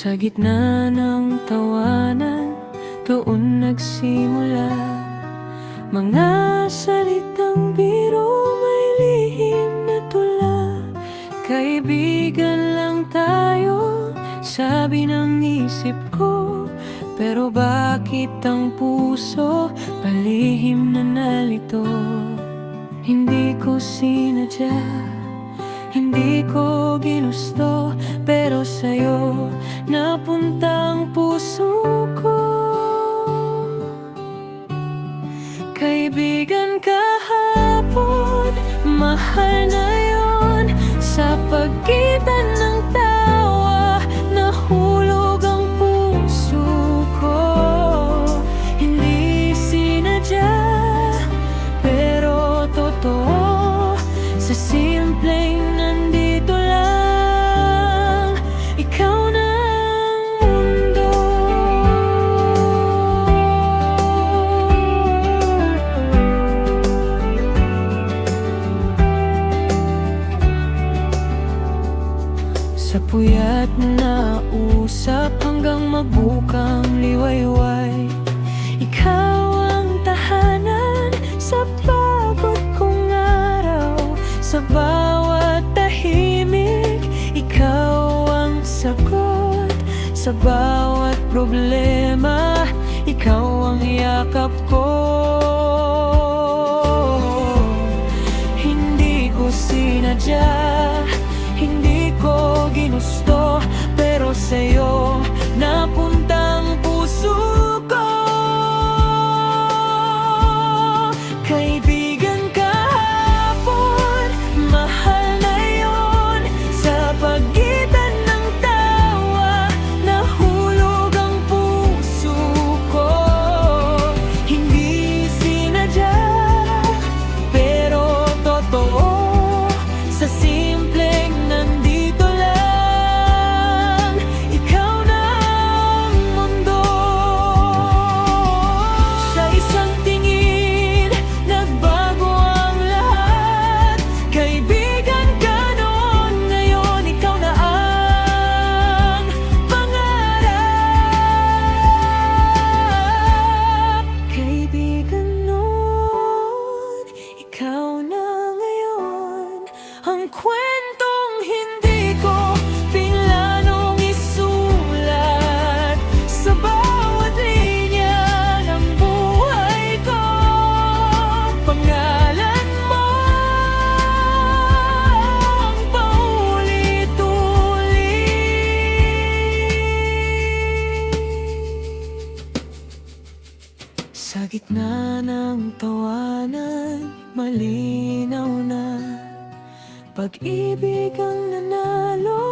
Sa gitna ng tawanan, doon nagsimula mga salitang biro, may lihim na tula. Kaibigan lang tayo, sabi ng isip ko. Pero bakit ang puso palihim na nalito? Hindi ko sinadya, hindi ko ginusto, pero sa'yo napunta ang puso ko. Kaibigan kahapon, mahal na yon. Sa pagitan ng tawa, nahulog ang puso ko. Hindi sinadya, pero totoo. Sa simpleng nandito lang, ikaw na ang mundo. Sa puyat na usap hanggang magbukang liwayway, ikaw ang tahanan sa pagod kong araw. Sa bawat tahimik, ikaw ang sagot. Sa bawat problema, ikaw ang yakap ko. Hindi ko sinadya, hindi ko ginusto, pero sa'yo napunta ang puso ko. Kaibigan kahapon, mahal na yon. Sa pagitan ng tawa, nahulog ang puso ko. Hindi sinadya, pero totoo. Sa simpleng nandito lang, ikaw na ang mundo. Sa isang tingin, nagbago ang lahat. Kaibigan ka noon, ngayon ikaw na ang pangarap. Kaibigan noon, ikaw na ngayon. Ang kwentong hindi ko pinlanong isulat sa bawat linya ng buhay ko. Pangalan mo ang paulit-ulit. Sa gitna ng tawanan, malinaw na pag-ibig ang nanalo.